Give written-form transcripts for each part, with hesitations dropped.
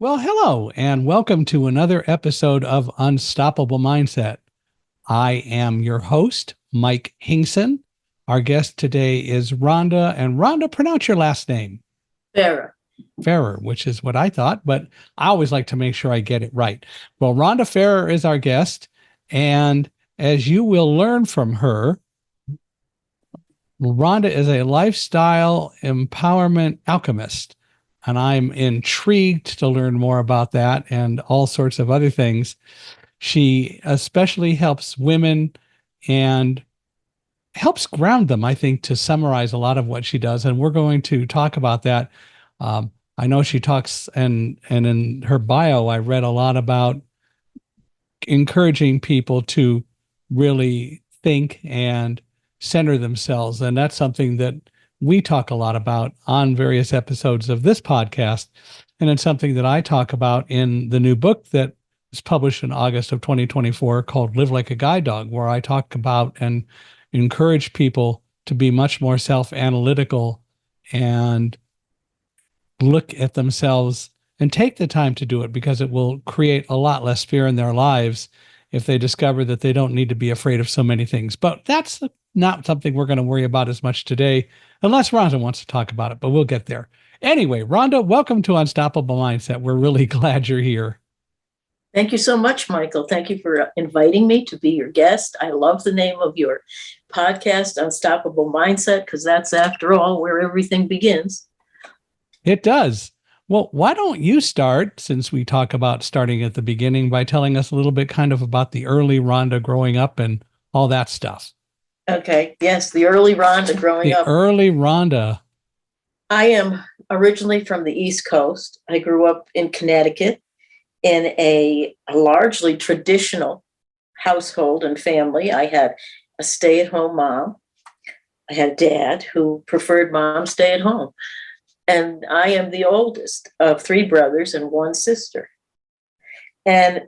Well, hello, and welcome to another episode of Unstoppable Mindset. I am your host, Mike Hingson. Our guest today is Rhonda, and Rhonda, pronounce your last name. Farrah. Farrah, which is what I thought, but I always like to make sure I get it right. Well, Rhonda Farrah is our guest, and as you will learn from her, Rhonda is a lifestyle empowerment alchemist. And I'm intrigued to learn more about that and all sorts of other things. She especially helps women and helps ground them, I think, to summarize a lot of what she does. And we're going to talk about that. I know she talks, and in her bio, I read a lot about encouraging people to really think and center themselves. And that's something that we talk a lot about on various episodes of this podcast. And it's something that I talk about in the new book that was published in August of 2024 called Live Like a Guide Dog, where I talk about and encourage people to be much more self-analytical and look at themselves and take the time to do it, because it will create a lot less fear in their lives if they discover that they don't need to be afraid of so many things. But that's not something we're going to worry about as much today, unless Rhonda wants to talk about it, but we'll get there. Anyway, Rhonda, welcome to Unstoppable Mindset. We're really glad you're here. Thank you so much, Michael. Thank you for inviting me to be your guest. I love the name of your podcast, Unstoppable Mindset, because that's, after all, where everything begins. It does. Well, why don't you start, since we talk about starting at the beginning, by telling us a little bit kind of about the early Rhonda growing up and all that stuff. Okay. Yes, the early Rhonda growing up. The early Rhonda. I am originally from the East Coast. I grew up in Connecticut in a largely traditional household and family. I had a stay-at-home mom. I had a dad who preferred mom stay at home. And I am the oldest of three brothers and one sister. And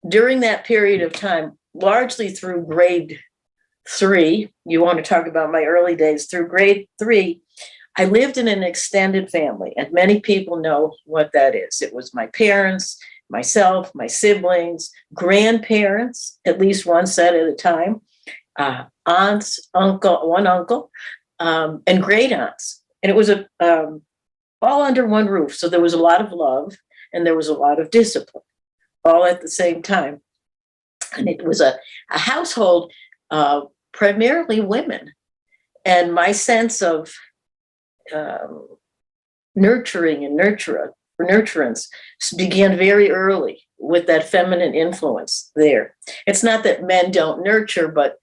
during that period of time, largely through grade 3, you want to talk about my early days, through grade 3, I lived in an extended family, and many people know what that is. It was my parents, myself, my siblings, grandparents, at least one set at a time, aunts, one uncle, and great aunts. And it was all under one roof. So there was a lot of love and there was a lot of discipline all at the same time. And it was a household, primarily women. And my sense of nurturing and nurturance began very early with that feminine influence there. It's not that men don't nurture, but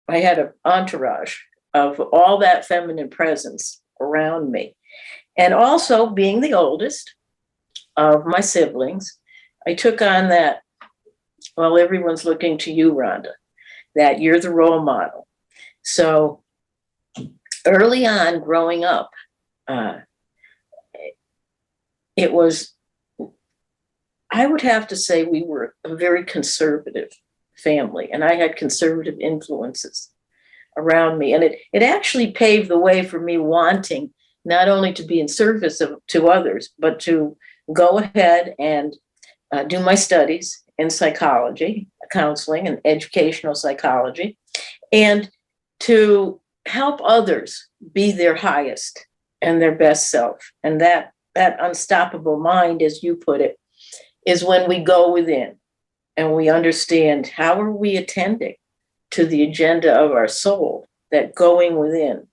I had an entourage of all that feminine presence around me. And also, being the oldest of my siblings, I took on that, well, everyone's looking to you, Rhonda, that you're the role model. So early on growing up, it was, I would have to say, we were a very conservative family, and I had conservative influences around me. And it actually paved the way for me wanting not only to be in service to others, but to go ahead and do my studies in psychology, counseling, and educational psychology, and to help others be their highest and their best self. And that unstoppable mind, as you put it, is when we go within and we understand how are we attending to the agenda of our soul, that going within.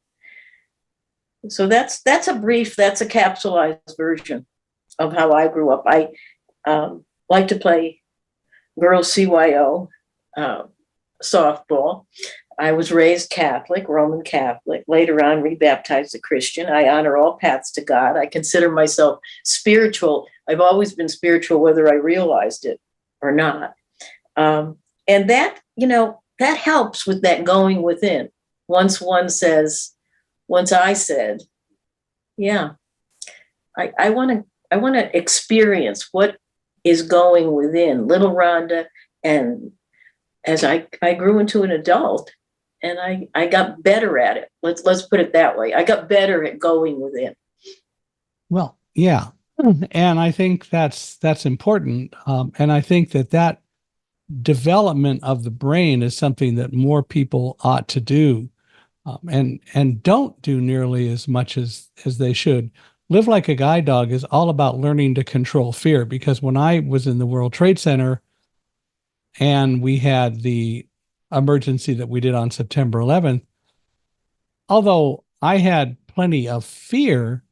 So that's a capsulized version of how I grew up. I like to play girls CYO softball. I was raised Catholic, Roman Catholic, later on rebaptized a Christian. I honor all paths to God. I consider myself spiritual. I've always been spiritual, whether I realized it or not. And that, that helps with that going within. Once I said, yeah, I want to experience what is going within little Rhonda. And as I grew into an adult, and I got better at it. Let's put it that way. I got better at going within. Well, yeah. And I think that's important. And I think that development of the brain is something that more people ought to do, and don't do nearly as much as they should. Live Like a Guide Dog is all about learning to control fear. Because when I was in the World Trade Center and we had the emergency that we did on September 11th, although I had plenty of fear,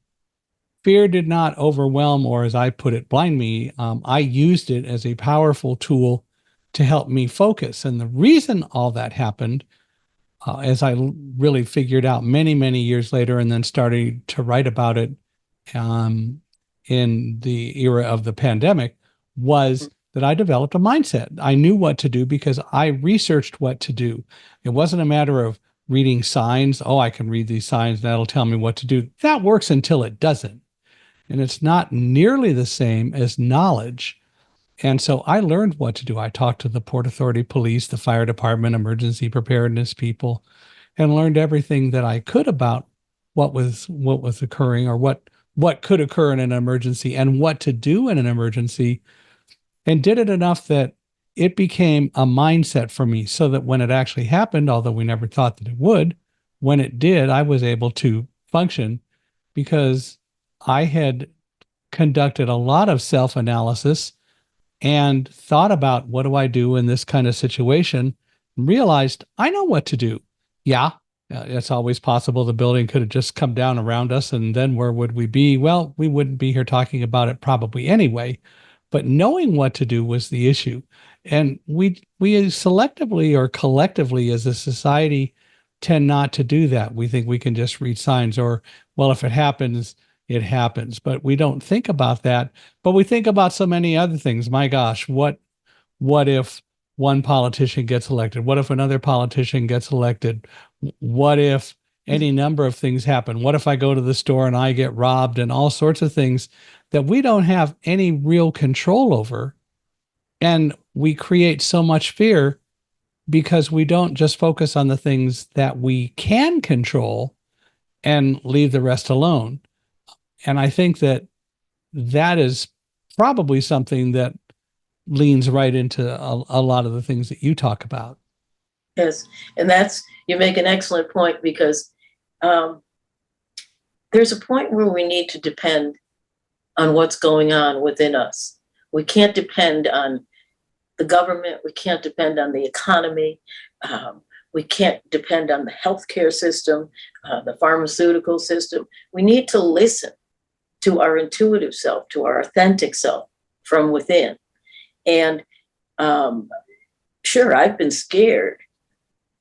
fear did not overwhelm, or as I put it, blind me. I used it as a powerful tool to help me focus. And the reason all that happened, as I really figured out many, many years later, and then started to write about it um, in the era of the pandemic, was that I developed a mindset. I knew what to do because I researched what to do. It wasn't a matter of reading signs. Oh, I can read these signs. That'll tell me what to do. That works until it doesn't. And it's not nearly the same as knowledge. And so I learned what to do. I talked to the Port Authority police, the fire department, emergency preparedness people, and learned everything that I could about what was occurring, or what could occur in an emergency and what to do in an emergency, and did it enough that it became a mindset for me, so that when it actually happened, although we never thought that it would, when it did, I was able to function because I had conducted a lot of self-analysis and thought about, what do I do in this kind of situation, and realized I know what to do. Yeah, it's always possible the building could have just come down around us, and then where would we be? Well, we wouldn't be here talking about it probably anyway. But knowing what to do was the issue. And we selectively or collectively as a society tend not to do that. We think we can just read signs, or, well, if it happens, it happens. But we don't think about that. But we think about so many other things. My gosh, what if one politician gets elected? What if another politician gets elected? What if any number of things happen? What if I go to the store and I get robbed, and all sorts of things that we don't have any real control over? And we create so much fear because we don't just focus on the things that we can control and leave the rest alone. And I think that is probably something that leans right into a lot of the things that you talk about. Yes, and you make an excellent point, because there's a point where we need to depend on what's going on within us. We can't depend on the government. We can't depend on the economy. We can't depend on the healthcare system, the pharmaceutical system. We need to listen to our intuitive self, to our authentic self from within. And sure, I've been scared.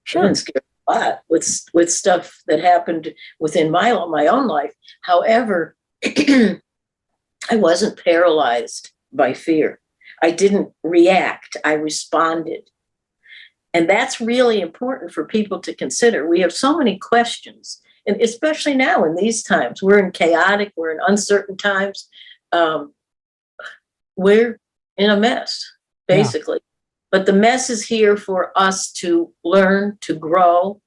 Sure. I've been scared a lot with stuff that happened within my own life. However, I wasn't paralyzed by fear. I didn't react. I responded. And that's really important for people to consider. We have so many questions, and especially now in these times, we're in uncertain times. We're in a mess, basically. Yeah. But the mess is here for us to learn, to grow,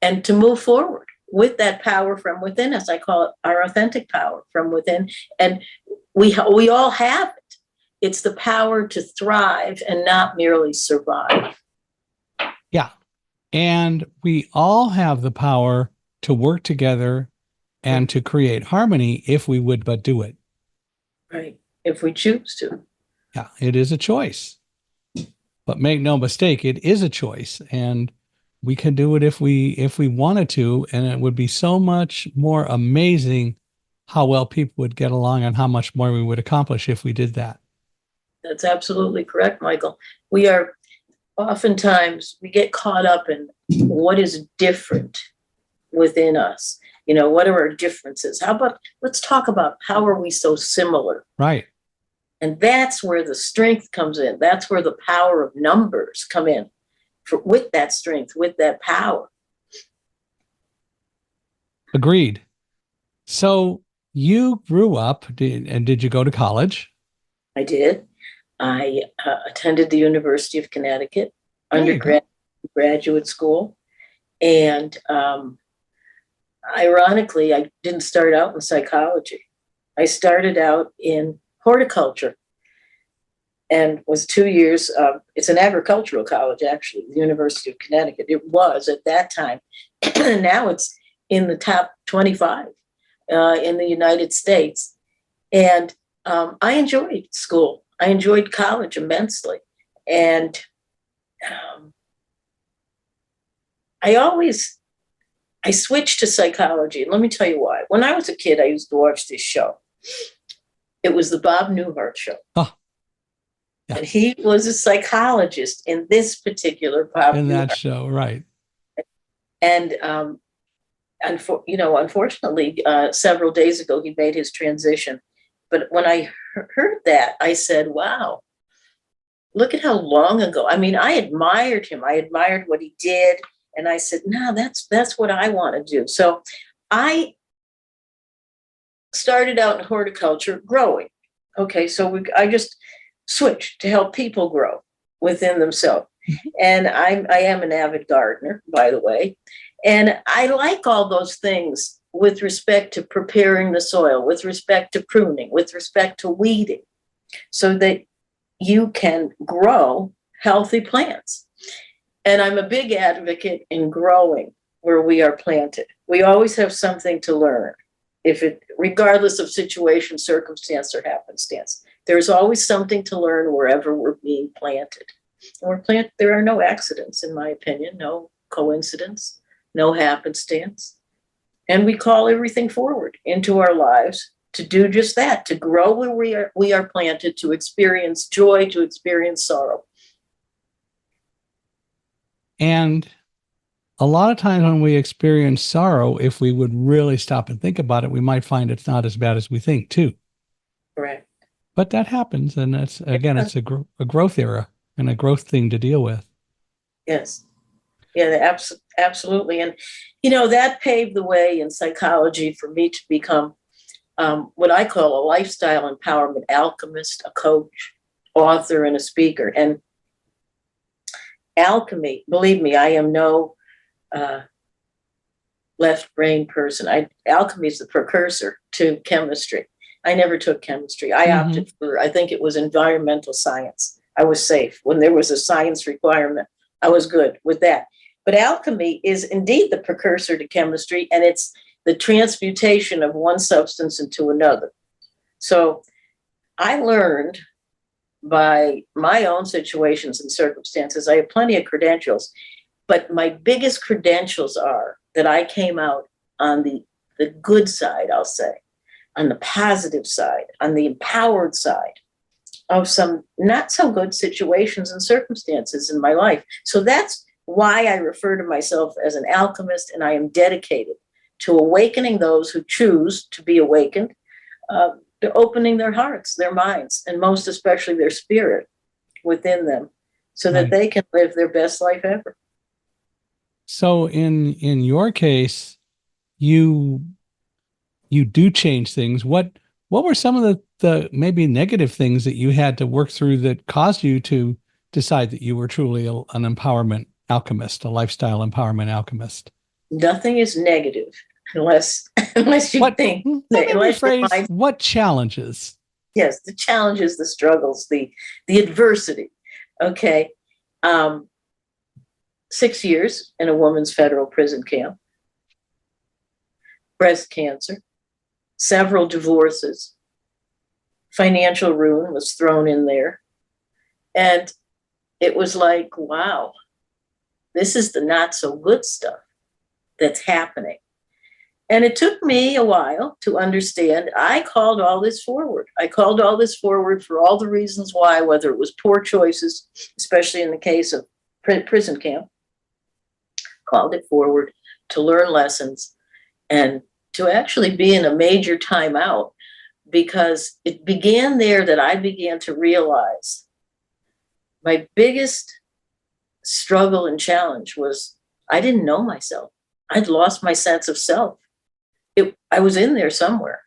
and to move forward with that power from within us. I call it our authentic power from within. And we all have it. It's the power to thrive and not merely survive. Yeah. And we all have the power to work together and to create harmony if we would but do it. Right. If we choose to. Yeah, it is a choice. But make no mistake, it is a choice. And we can do it if we wanted to. And it would be so much more amazing how well people would get along and how much more we would accomplish if we did that. That's absolutely correct, Michael. Oftentimes we get caught up in what is different within us. What are our differences? How about, let's talk about how are we so similar? Right. And that's where the strength comes in. That's where the power of numbers come in with that strength, with that power. Agreed. So you grew up, and did you go to college? I did. I attended the University of Connecticut, undergrad, graduate school. And ironically, I didn't start out in psychology. I started out in horticulture and was 2 years. It's an agricultural college, actually, the University of Connecticut. It was at that time. Now it's in the top 25 in the United States. And I enjoyed school. I enjoyed college immensely. And I switched to psychology. And let me tell you why. When I was a kid, I used to watch this show. It was the Bob Newhart show. Oh, yeah. And he was a psychologist in this particular Bob In that Newhart. show, right. And, unfortunately, several days ago, he made his transition. But when I heard that, I said, wow, look at how long ago. I mean, I admired him. I admired what he did. And I said, no, that's what I want to do. So I started out in horticulture growing. Okay, so I just switched to help people grow within themselves. And I am an avid gardener, by the way. And I like all those things with respect to preparing the soil, with respect to pruning, with respect to weeding, so that you can grow healthy plants. And I'm a big advocate in growing where we are planted. We always have something to learn, regardless of situation, circumstance, or happenstance. There's always something to learn wherever we're being planted. And there are no accidents, in my opinion, no coincidence, no happenstance. And we call everything forward into our lives to do just that, to grow where we are planted, to experience joy, to experience sorrow. And a lot of times when we experience sorrow, if we would really stop and think about it, we might find it's not as bad as we think too. Correct. But that happens. And it's a growth era and a growth thing to deal with. Yes. Yeah, absolutely. And, that paved the way in psychology for me to become what I call a lifestyle empowerment alchemist, a coach, author, and a speaker. And alchemy, believe me, I am no left brain person. Alchemy is the precursor to chemistry. I never took chemistry. I opted for, I think it was environmental science. I was safe. When there was a science requirement, I was good with that. But alchemy is indeed the precursor to chemistry, and it's the transmutation of one substance into another. So I learned by my own situations and circumstances. I have plenty of credentials, but my biggest credentials are that I came out on the good side, I'll say, on the positive side, on the empowered side of some not so good situations and circumstances in my life. So that's why I refer to myself as an alchemist, and I am dedicated to awakening those who choose to be awakened, to opening their hearts, their minds, and most especially their spirit within them, so that they can live their best life ever. So in your case, you do change things. What were some of the maybe negative things that you had to work through that caused you to decide that you were truly an empowerment alchemist, a lifestyle empowerment alchemist? Nothing is negative unless you think. What challenges? Yes, the challenges, the struggles, the adversity. Okay. 6 years in a woman's federal prison camp, breast cancer, several divorces, financial ruin was thrown in there. And it was like, wow, this is the not so good stuff that's happening. And it took me a while to understand. I called all this forward. I called all this forward for all the reasons why, whether it was poor choices, especially in the case of prison camp, called it forward to learn lessons and to actually be in a major timeout, because it began there that I began to realize my biggest struggle and challenge was I didn't know myself. I'd lost my sense of self. I was in there somewhere,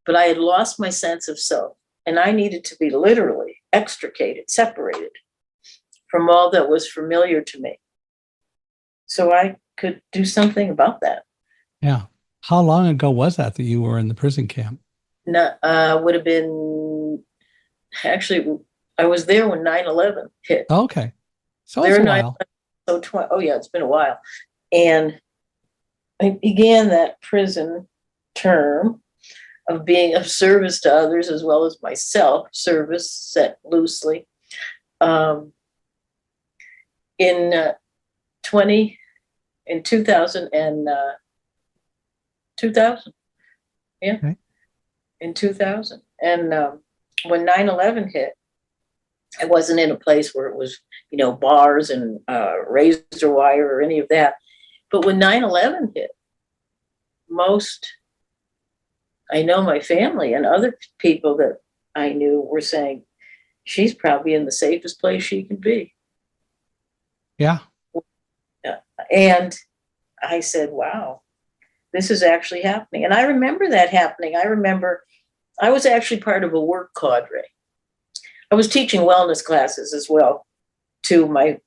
but I had lost my sense of self, and I needed to be literally extricated, separated from all that was familiar to me, so I could do something about that. Yeah. How long ago was that you were in the prison camp? would have been, actually, I was there when 9/11 hit. Okay. So it's There a 9 while. so oh yeah, it's been a while. And I began that prison term of being of service to others as well as myself, service set loosely, um, in 20 in 2000 and 2000, yeah, Okay. in 2000. And when 9/11 hit, I wasn't in a place where it was, bars and razor wire or any of that. But when 9/11 hit, I know my family and other people that I knew were saying, she's probably in the safest place she can be. Yeah. And I said, wow, this is actually happening. And I remember that happening. I remember I was actually part of a work cadre. I was teaching wellness classes as well to my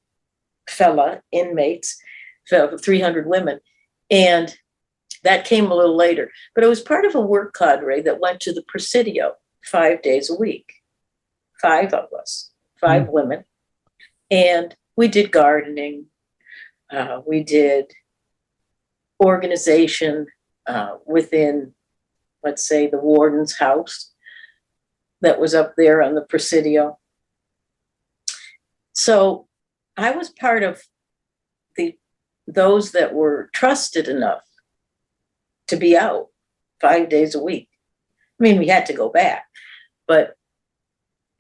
fella inmates, 300 women. And that came a little later. But I was part of a work cadre that went to the Presidio 5 days a week. 5 of us, 5 women. And we did gardening. We did organization within, let's say, the warden's house that was up there on the Presidio. So I was part of those that were trusted enough to be out 5 days a week. I mean, we had to go back, but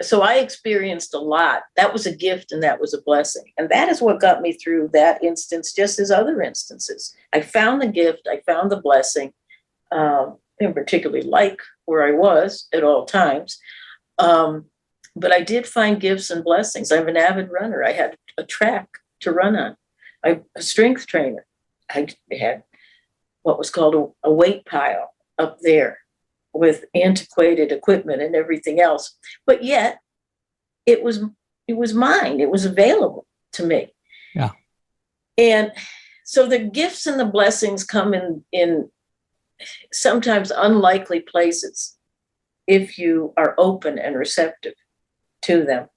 so I experienced a lot. That was a gift and that was a blessing. And that is what got me through that instance, just as other instances. I found the gift, I found the blessing, and particularly like where I was at all times. But I did find gifts and blessings. I'm an avid runner. I had a track to run on. I'm a strength trainer. I had what was called a weight pile up there with antiquated equipment and everything else. But yet it was mine. It was available to me. Yeah. And so the gifts and the blessings come in sometimes unlikely places if you are open and receptive to them.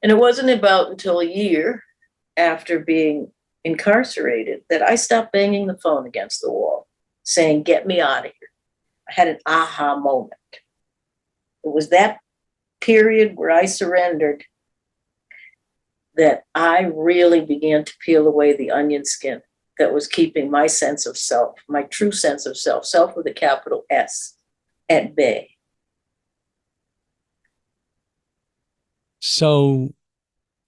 And it wasn't about until a year after being incarcerated that I stopped banging the phone against the wall saying, get me out of here. I had an aha moment. It was that period where I surrendered that I really began to peel away the onion skin that was keeping my sense of self, my true sense of self with a capital S, at bay. So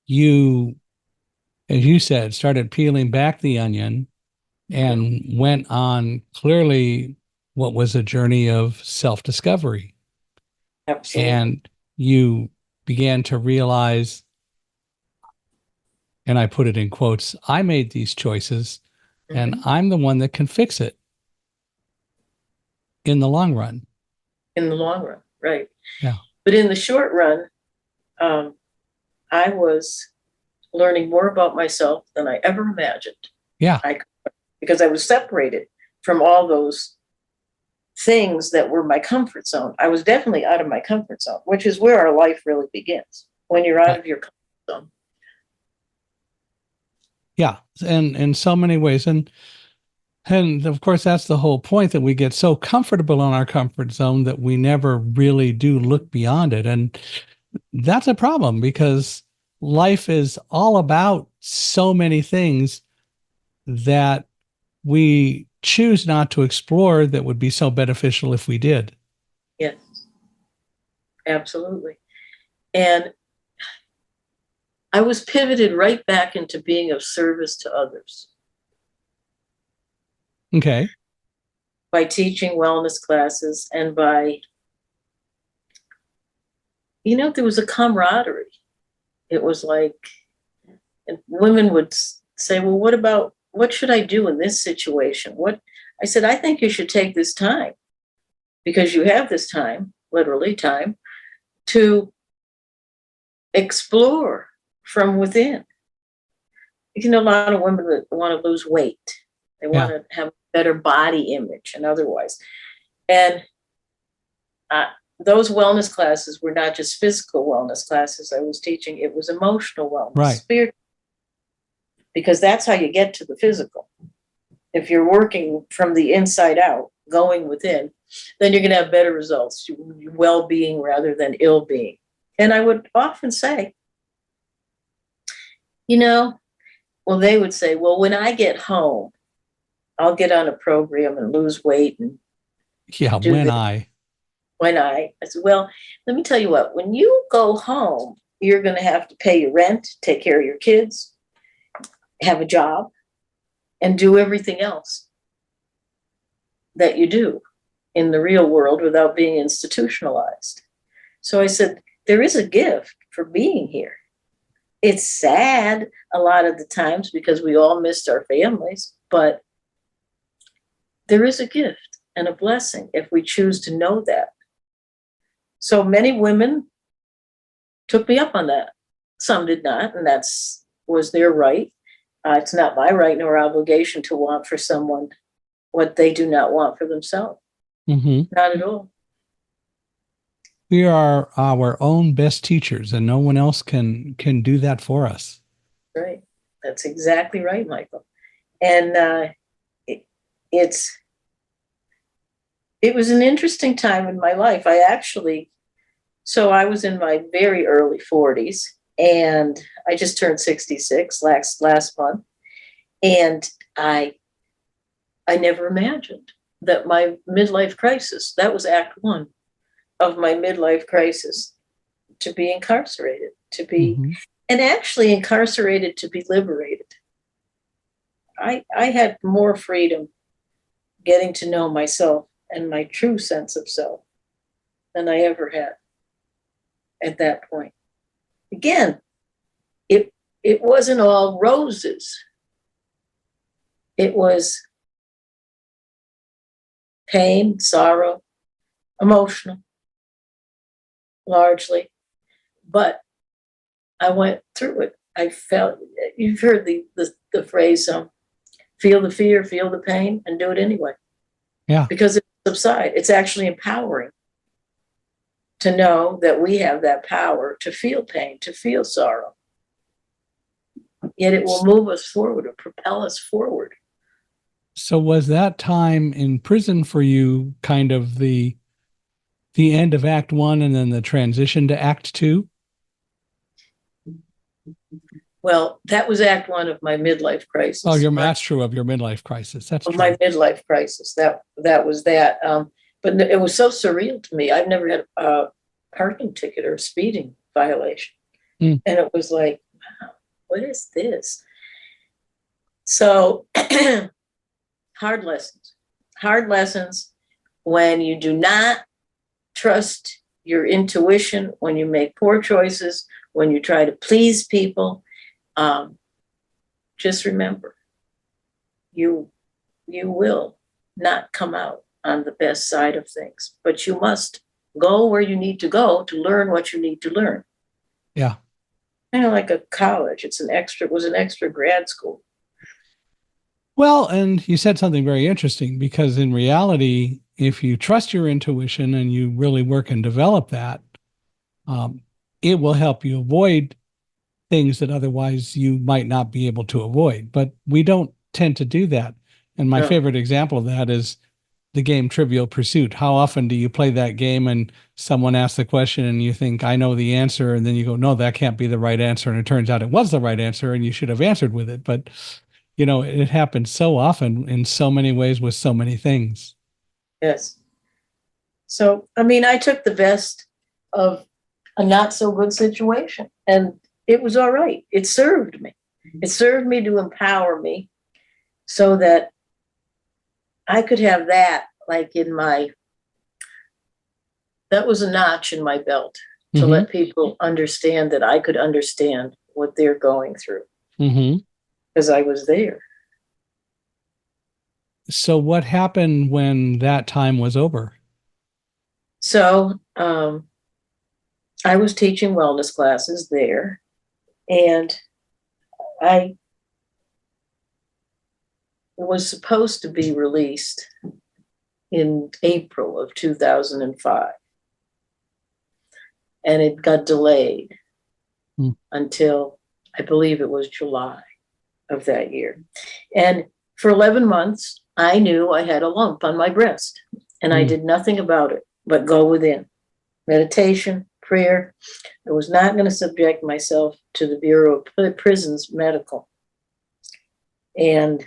you, as you said, started peeling back the onion and went on clearly what was a journey of self-discovery. Absolutely. And you began to realize, and I put it in quotes, I made these choices and I'm the one that can fix it in the long run. In the long run, right. Yeah. But in the short run, I was learning more about myself than I ever imagined. Yeah. Because I was separated from all those things that were my comfort zone. I was definitely out of my comfort zone, which is where our life really begins, when you're out of your comfort zone. Yeah. And in so many ways. And of course, that's the whole point, that we get so comfortable in our comfort zone that we never really do look beyond it. And that's a problem, because life is all about so many things that we choose not to explore that would be so beneficial if we did. Yes, absolutely. And I was pivoted right back into being of service to others. Okay. By teaching wellness classes and by, there was a camaraderie. It was like, and women would say, well, what should I do in this situation? I said, I think you should take this time, because you have this time, literally time, to explore from within. A lot of women that want to lose weight. They want to have a better body image and otherwise. And those wellness classes were not just physical wellness classes I was teaching, it was emotional wellness, Right. spirit, because that's how you get to the physical. If you're working from the inside out, going within, then you're going to have better results, well-being rather than ill-being. And I would often say, well, they would say, well, when I get home, I'll get on a program and lose weight and Yeah. do this. I said, well, let me tell you what, when you go home, you're going to have to pay your rent, take care of your kids, have a job, and do everything else that you do in the real world without being institutionalized. So I said, there is a gift for being here. It's sad a lot of the times because we all missed our families, but there is a gift and a blessing if we choose to know that. So many women took me up on that. Some did not, and was their right. It's not my right nor obligation to want for someone what they do not want for themselves. Mm-hmm. Not at all. We are our own best teachers, and no one else can do that for us. Right. That's exactly right, Michael. And it was an interesting time in my life. So I was in my very early 40s, and I just turned 66 last month. And I never imagined that my midlife crisis, that was act one of my midlife crisis, to be incarcerated, and actually incarcerated to be liberated. I had more freedom getting to know myself and my true sense of self than I ever had at that point. Again, it wasn't all roses. It was pain, sorrow, emotional, largely. But I went through it. I felt, you've heard the phrase, feel the fear, feel the pain, and do it anyway. Yeah. Because it subsides. It's actually empowering to know that we have that power to feel pain, to feel sorrow. Yet it will move us forward or propel us forward. So was that time in prison for you kind of the end of Act One and then the transition to Act Two? Well, that was Act One of my midlife crisis. Oh, that's true of your midlife crisis. That's true. My midlife crisis. That was that. But it was so surreal to me. I've never had a parking ticket or a speeding violation. And it was like, wow, what is this? So hard lessons when you do not trust your intuition, when you make poor choices, when you try to please people. Just remember, you will not come out on the best side of things, but you must go where you need to go to learn what you need to learn. Yeah. Kind of like a college. It was an extra grad school. Well, and you said something very interesting, because in reality, if you trust your intuition and you really work and develop that, it will help you avoid things that otherwise you might not be able to avoid. But we don't tend to do that. And my favorite example of that is the game Trivial Pursuit. How often do you play that game and someone asks the question and you think, I know the answer, and then you go, no, that can't be the right answer, and it turns out it was the right answer and you should have answered with it. But it happens so often in so many ways with so many things. Yes. So, I took the best of a not so good situation, and it was all right. It served me. It served me to empower me so that I could have that, like that was a notch in my belt to let people understand that I could understand what they're going through. Because I was there. So what happened when that time was over? So I was teaching wellness classes there, and I was supposed to be released in April of 2005. and it got delayed Hmm. until I believe it was July of that year. And for 11 months, I knew I had a lump on my breast, and I did nothing about it but go within. Meditation, prayer. I was not going to subject myself to the Bureau of Prisons medical. And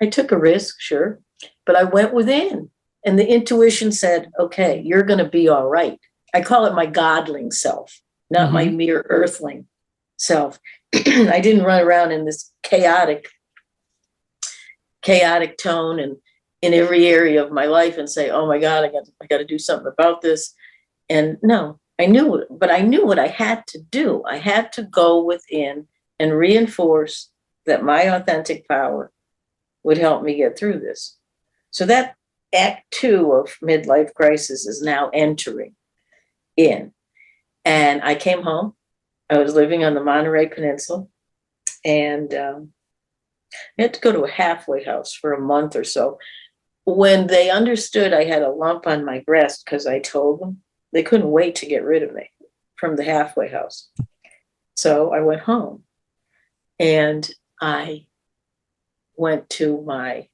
I took a risk, sure, but I went within. And the intuition said, okay, you're going to be all right. I call it my godling self, not my mere earthling self. I didn't run around in this chaotic tone and in every area of my life and say, oh my God, I got to do something about this. And no, I knew it, but I knew what I had to do. I had to go within and reinforce that my authentic power would help me get through this. So that act 2 of midlife crisis is now entering in. And I came home. I was living on the Monterey Peninsula, and I had to go to a halfway house for a month or so. When they understood I had a lump on my breast, because I told them, they couldn't wait to get rid of me from the halfway house. So I went home, and I went to my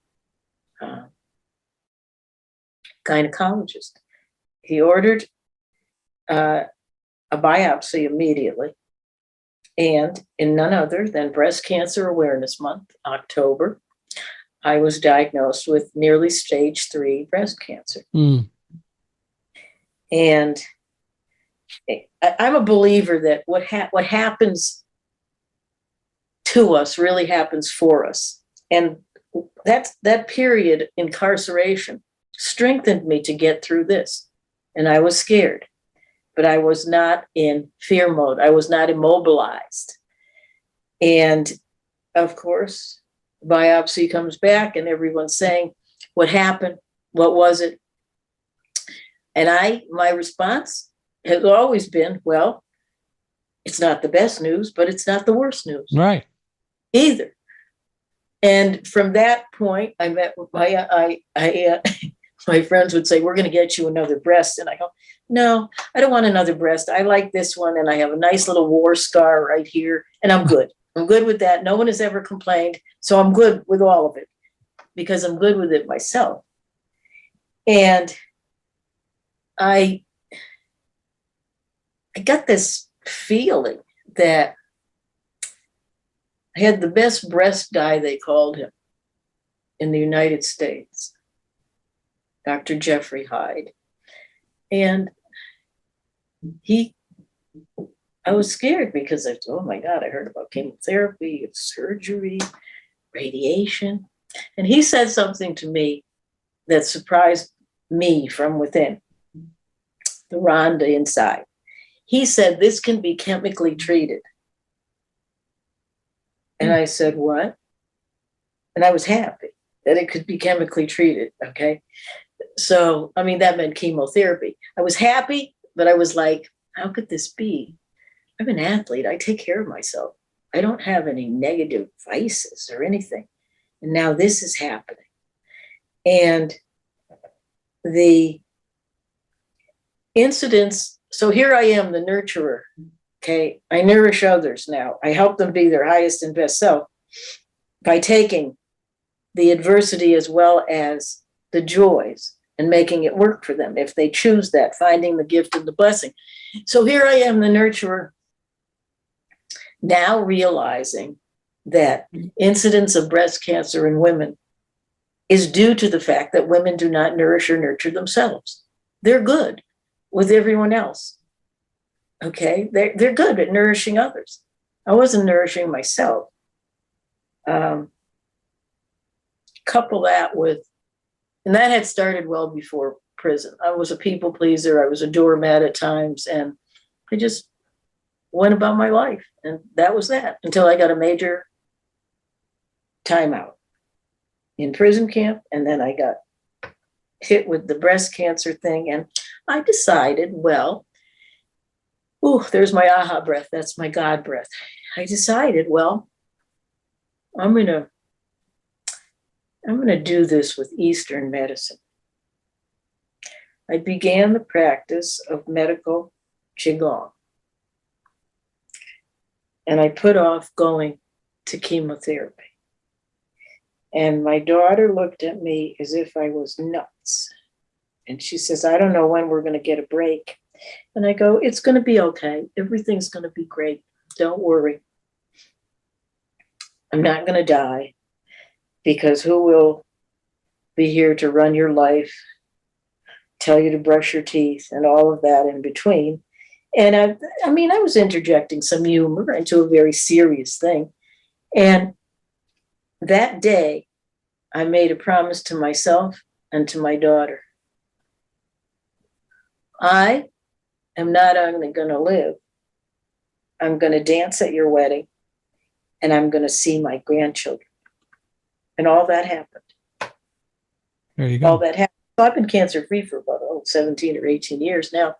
gynecologist. He ordered a biopsy immediately. And in none other than Breast Cancer Awareness Month, October, I was diagnosed with nearly stage 3 breast cancer. And I'm a believer that what happens to us really happens for us. And that period incarceration strengthened me to get through this. And I was scared, but I was not in fear mode. I was not immobilized. And of course, biopsy comes back and everyone's saying, what happened? What was it? And my response has always been, well, it's not the best news, but it's not the worst news. Right. Either. And from that point, I met with my friends would say, we're going to get you another breast. And I go, no, I don't want another breast. I like this one. And I have a nice little war scar right here. And I'm good. I'm good with that. No one has ever complained. So I'm good with all of it because I'm good with it myself. And I got this feeling that I had the best breast guy, they called him, in the United States, Dr. Jeffrey Hyde. And I was scared because I thought, oh my God, I heard about chemotherapy, surgery, radiation. And he said something to me that surprised me from within, the Rhonda inside. He said, this can be chemically treated. And I said, what? And I was happy that it could be chemically treated, okay? So, I mean, that meant chemotherapy. I was happy, but I was like, how could this be? I'm an athlete. I take care of myself. I don't have any negative vices or anything. And now this is happening. And the incidents, so here I am, the nurturer, okay? I nourish others now. I help them be their highest and best self by taking the adversity as well as the joys and making it work for them if they choose that, finding the gift and the blessing. So here I am, the nurturer, now realizing that incidence of breast cancer in women is due to the fact that women do not nourish or nurture themselves. They're good with everyone else. Okay, they're good at nourishing others. I wasn't nourishing myself. Couple that with, and that had started well before prison. I was a people pleaser. I was a doormat at times, and I just went about my life. And that was that until I got a major timeout in prison camp. And then I got hit with the breast cancer thing. And I decided, well, there's my aha breath. That's my God breath. I decided, well, I'm going to do this with Eastern medicine. I began the practice of medical Qigong. And I put off going to chemotherapy. And my daughter looked at me as if I was nuts. And she says, I don't know when we're going to get a break. And I go, it's going to be okay. Everything's going to be great. Don't worry. I'm not going to die, because who will be here to run your life, tell you to brush your teeth, and all of that in between. And I mean, I was interjecting some humor into a very serious thing. And that day, I made a promise to myself and to my daughter. I am not only going to live, I'm going to dance at your wedding, and I'm going to see my grandchildren. And all that happened. There you go. All that happened. So I've been cancer-free for about 17 or 18 years now.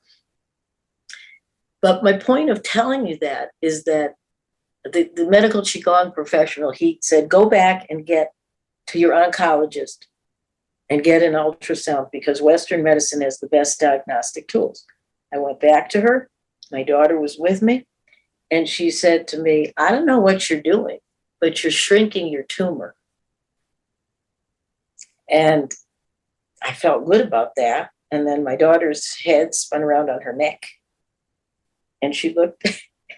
But my point of telling you that is that the medical Qigong professional, he said, go back and get to your oncologist and get an ultrasound, because Western medicine has the best diagnostic tools. I went back to her. My daughter was with me. And she said to me, I don't know what you're doing, but you're shrinking your tumor. And I felt good about that. And then my daughter's head spun around on her neck. And she looked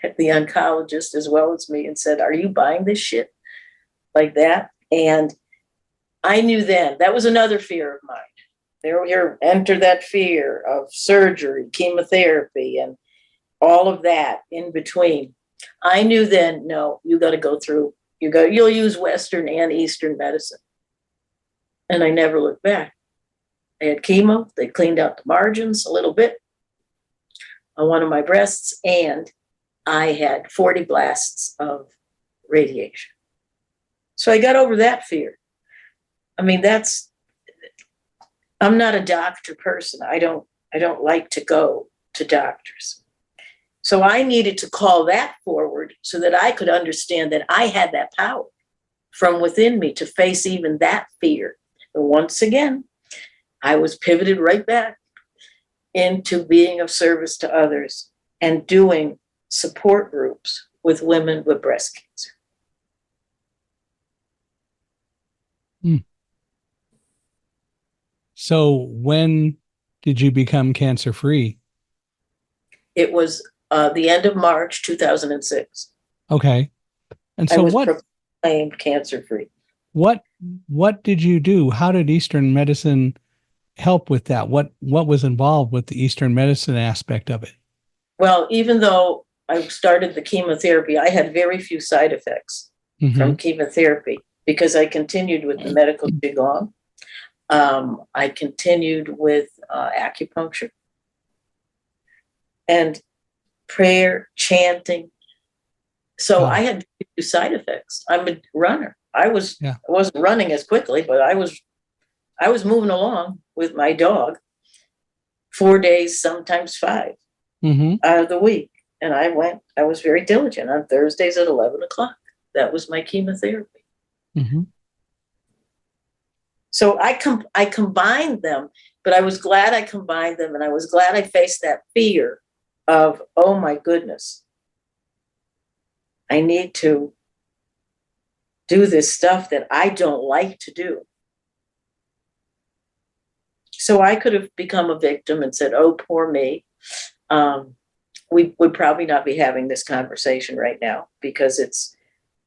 at the oncologist as well as me and said, are you buying this shit? Like that. And I knew then that was another fear of mine. There, enter that fear of surgery, chemotherapy, and all of that in between. I knew then, no, you got to go through, you'll use Western and Eastern medicine. And I never looked back. I had chemo. They cleaned out the margins a little bit on one of my breasts, and I had 40 blasts of radiation. So I got over that fear. I mean, I'm not a doctor person. I don't like to go to doctors. So I needed to call that forward so that I could understand that I had that power from within me to face even that fear. And once again, I was pivoted right back into being of service to others and doing support groups with women with breast cancer. So when did you become cancer-free? It was the end of March 2006. Okay. And so I was proclaimed cancer-free. What did you do? How did Eastern medicine help with that? What was involved with the Eastern medicine aspect of it? Well, even though I started the chemotherapy, I had very few side effects from chemotherapy because I continued with the medical Qigong. I continued with acupuncture and prayer, chanting. So I had few side effects. I'm a runner. I wasn't running as quickly, but I was moving along with my dog 4 days, sometimes 5 out of the week. And I was very diligent on Thursdays at 11 o'clock. That was my chemotherapy. So I combined them, but I was glad I combined them, and I was glad I faced that fear of, oh my goodness, I need to do this stuff that I don't like to do. So I could have become a victim and said, oh, poor me. We would probably not be having this conversation right now, because it's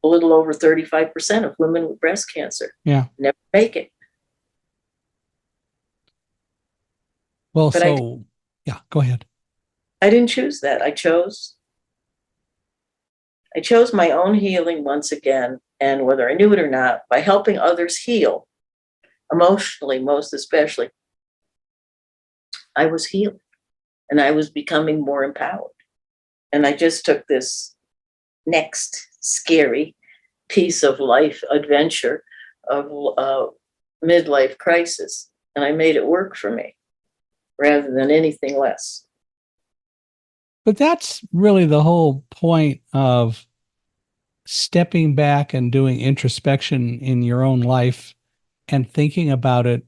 a little over 35% of women with breast cancer never make it. Well, but go ahead. I didn't choose that. I chose my own healing once again, and whether I knew it or not, by helping others heal, emotionally most especially, I was healing and I was becoming more empowered. And I just took this next scary piece of life adventure of midlife crisis, and I made it work for me rather than anything less. But that's really the whole point of stepping back and doing introspection in your own life and thinking about it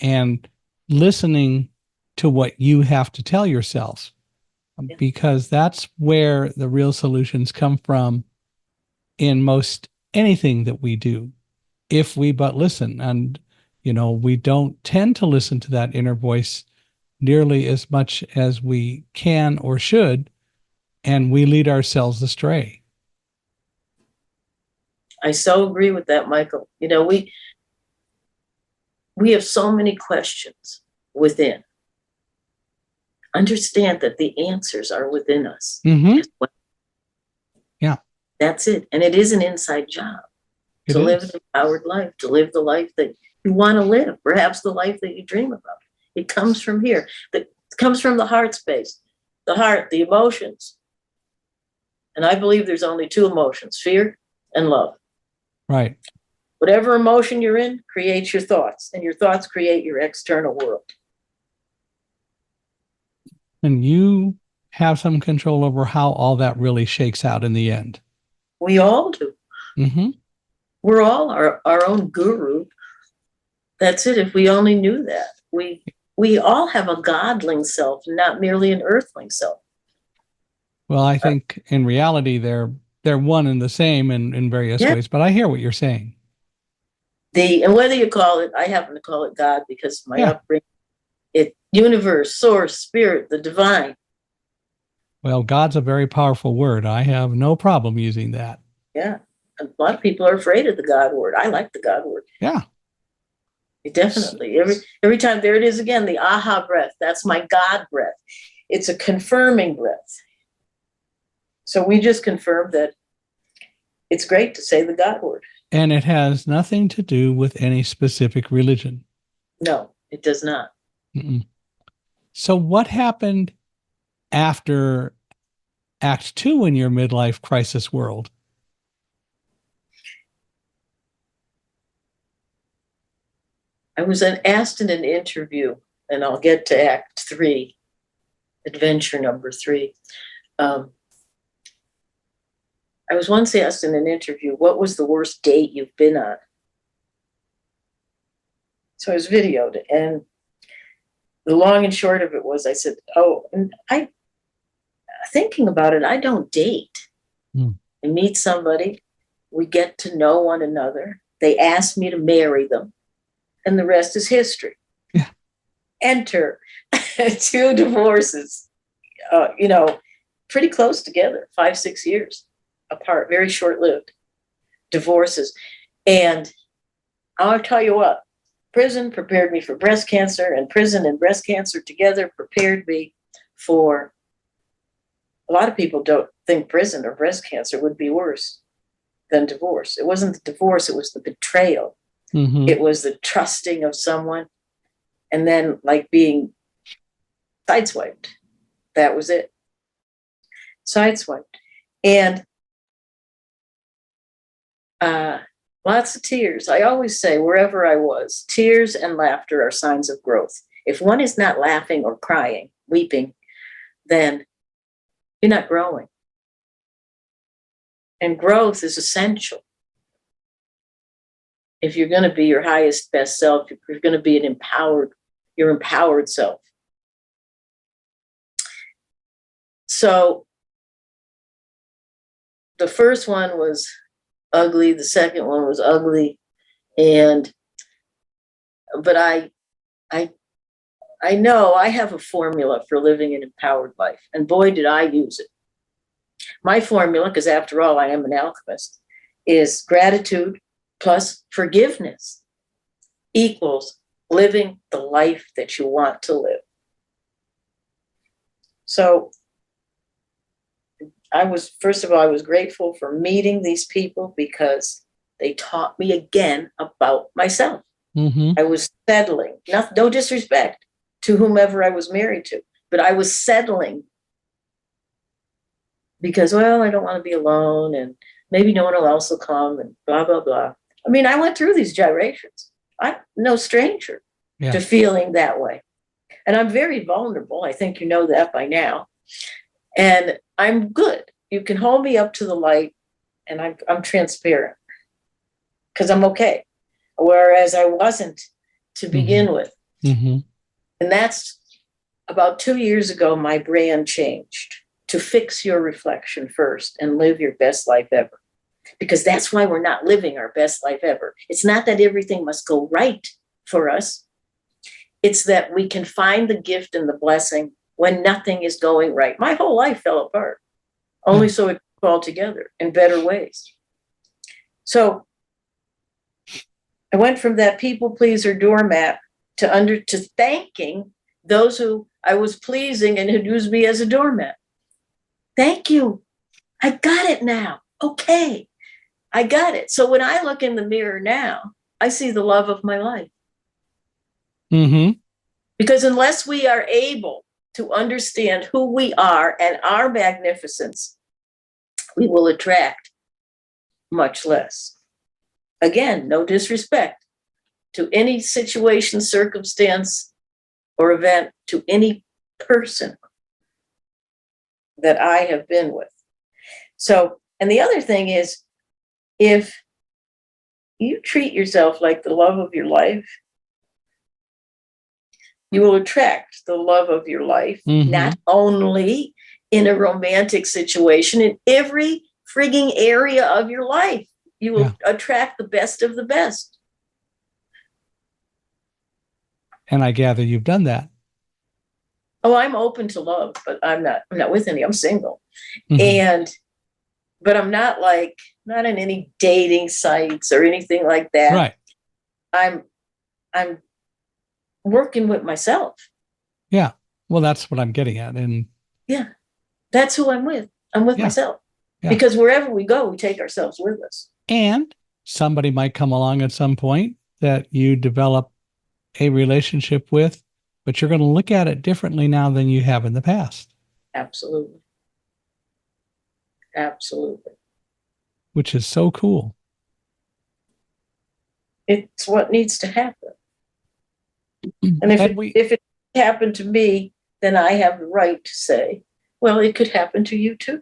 and listening to what you have to tell yourself, because that's where the real solutions come from in most anything that we do, if we but listen. And, we don't tend to listen to that inner voice nearly as much as we can or should, and we lead ourselves astray. I so agree with that, Michael. We have so many questions within. Understand that the answers are within us. Mm-hmm. Well. Yeah. That's it. And it is an inside job to live an empowered life, to live the life that you want to live, perhaps the life that you dream about. It comes from here. It comes from the heart space, the heart, the emotions. And I believe there's only two emotions, fear and love. Right. Whatever emotion you're in creates your thoughts, and your thoughts create your external world. And you have some control over how all that really shakes out in the end. We all do. Mm-hmm. We're all our own guru. That's it. If we only knew that. We all have a godling self, not merely an earthling self. Well, I think in reality they're one and the same in various ways, but I hear what you're saying. And whether you call it, I happen to call it God because of my upbringing, universe, source, spirit, the divine. Well, God's a very powerful word. I have no problem using that. Yeah. A lot of people are afraid of the God word. I like the God word. Yeah. Definitely. Every time, there it is again, the aha breath. That's my God breath. It's a confirming breath. So we just confirmed that it's great to say the God word. And it has nothing to do with any specific religion. No, it does not. Mm-mm. So what happened after Act 2 in your midlife crisis world? I was asked in an interview, and I'll get to Act 3, adventure number 3. I was once asked in an interview, what was the worst date you've been on? So I was videoed, and the long and short of it was, I said, and thinking about it, I don't date. I meet somebody, we get to know one another, they ask me to marry them, and the rest is history. Yeah. Enter 2 divorces, pretty close together, 5-6 years apart, very short-lived divorces. And I'll tell you what, prison prepared me for breast cancer, and prison and breast cancer together prepared me for, a lot of people don't think prison or breast cancer would be worse than divorce. It wasn't the divorce, it was the betrayal. Mm-hmm. It was the trusting of someone and then like being sideswiped. That was it. Sideswiped. And lots of tears. I always say, wherever I was, tears and laughter are signs of growth. If one is not laughing or crying, weeping, then you're not growing. And growth is essential. If you're going to be your highest, best self, if you're going to be your empowered self. So the first one was ugly. The second one was ugly. But I know I have a formula for living an empowered life. And boy, did I use it. My formula, because after all, I am an alchemist, is gratitude plus forgiveness equals living the life that you want to live. So I was grateful for meeting these people because they taught me again about myself. Mm-hmm. I was settling, no disrespect to whomever I was married to, but I was settling because, well, I don't want to be alone and maybe no one else will come and blah, blah, blah. I mean, I went through these gyrations. I'm no stranger to feeling that way. And I'm very vulnerable. I think you know that by now. And I'm good. You can hold me up to the light and I'm transparent because I'm okay. Whereas I wasn't to begin with. Mm-hmm. And that's about 2 years ago, my brand changed to fix your reflection first and live your best life ever. Because that's why we're not living our best life ever. It's not that everything must go right for us. It's that we can find the gift and the blessing when nothing is going right. My whole life fell apart, only so it could fall together in better ways. So I went from that people pleaser doormat to thanking those who I was pleasing and who used me as a doormat. Thank you. I got it now. Okay. I got it. So when I look in the mirror now, I see the love of my life. Mm-hmm. Because unless we are able to understand who we are and our magnificence, we will attract much less. Again, no disrespect to any situation, circumstance, or event, to any person that I have been with. So, and the other thing is, if you treat yourself like the love of your life, you will attract the love of your life, not only in a romantic situation, in every frigging area of your life. You will attract the best of the best. And I gather you've done that. Oh, I'm open to love, but I'm not with any. I'm single. But I'm not in any dating sites or anything like that. Right. I'm working with myself. Yeah. Well, that's what I'm getting at. And yeah, that's who I'm with. I'm with myself. Yeah. Because wherever we go, we take ourselves with us. And somebody might come along at some point that you develop a relationship with, but you're going to look at it differently now than you have in the past. Absolutely. Absolutely. Which is so cool. It's what needs to happen. And if it happened to me, then I have the right to say, well, it could happen to you too.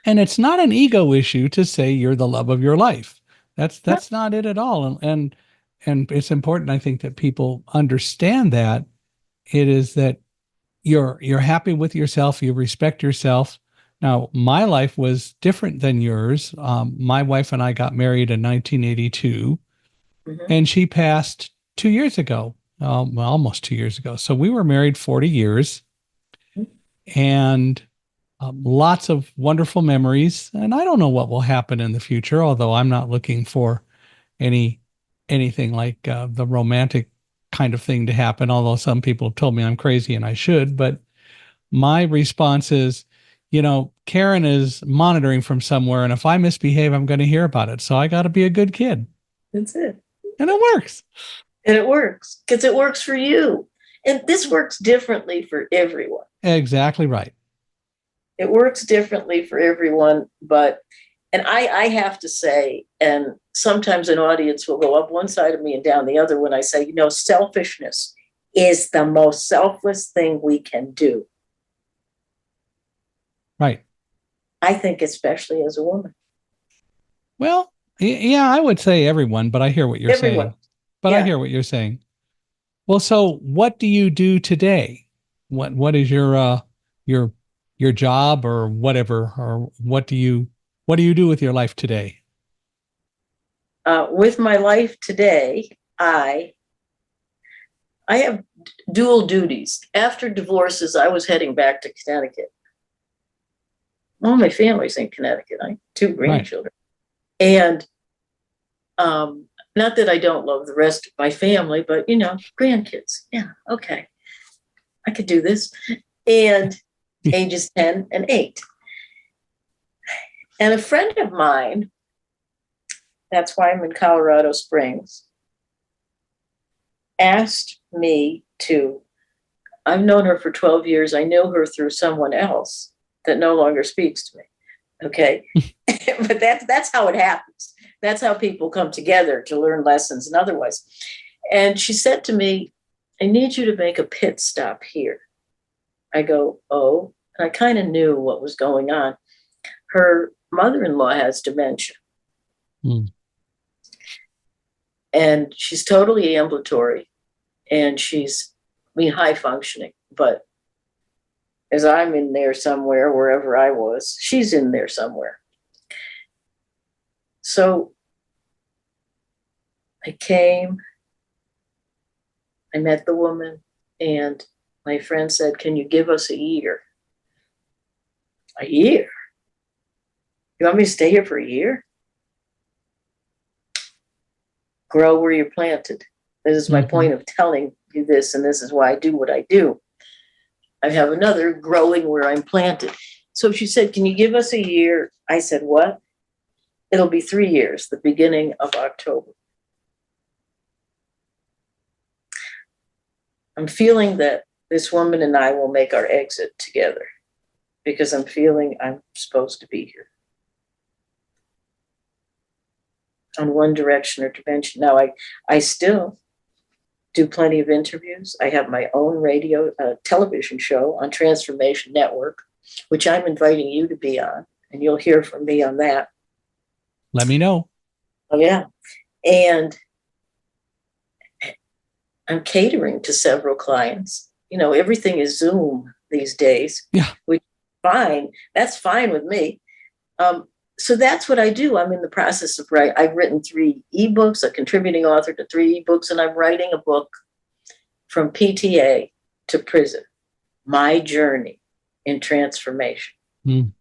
And it's not an ego issue to say you're the love of your life. That's not it at all. And it's important, I think, that people understand that it is that you're happy with yourself, you respect yourself. Now, my life was different than yours. My wife and I got married in 1982, and she passed 2 years ago, almost 2 years ago. So we were married 40 years, and lots of wonderful memories. And I don't know what will happen in the future, although I'm not looking for anything like the romantic kind of thing to happen, although some people have told me I'm crazy and I should. But my response is, Karen is monitoring from somewhere, and if I misbehave, I'm going to hear about it. So I got to be a good kid. That's it. And it works. And it works because it works for you. And this works differently for everyone. Exactly right. It works differently for everyone, and I have to say, and sometimes an audience will go up one side of me and down the other when I say, selfishness is the most selfless thing we can do. Right. I think especially as a woman. Well, yeah, I would say everyone, but I hear what you're saying. I hear what you're saying. Well, so what do you do today? What is your job or whatever, or what do you do with your life today? With my life today, I have dual duties. After divorces, I was heading back to Connecticut. All my family's in Connecticut. I have 2 grandchildren. Right. And not that I don't love the rest of my family, but, grandkids. Yeah, okay. I could do this. And ages 10 and 8. And a friend of mine, that's why I'm in Colorado Springs, asked me I've known her for 12 years. I knew her through someone else that no longer speaks to me. Okay. But that's how it happens. That's how people come together to learn lessons and otherwise. And she said to me, I need you to make a pit stop here. I go, oh, and I kind of knew what was going on. Her mother-in-law has dementia. And she's totally ambulatory, and she's high functioning, but as I'm in there somewhere, wherever I was, she's in there somewhere. So I came, I met the woman, and my friend said, "Can you give us a year?" A year? You want me to stay here for a year? Grow where you're planted. This is my point of telling you this, and this is why I do what I do. I have another, growing where I'm planted. So she said, "Can you give us a year?" I said, "What?" "It'll be 3 years, the beginning of October." I'm feeling that this woman and I will make our exit together because I'm feeling I'm supposed to be here on one direction or dimension. Now, I still do plenty of interviews. I have my own radio, television show on Transformation Network, which I'm inviting you to be on, and you'll hear from me on that. Let me know. Oh, yeah. And I'm catering to several clients. You know, everything is Zoom these days. Yeah. Which is fine. That's fine with me. So that's what I do. I'm in the process of writing. I've written 3 ebooks, a contributing author to 3 ebooks, and I'm writing a book from PTA to prison, my journey in transformation. Mm.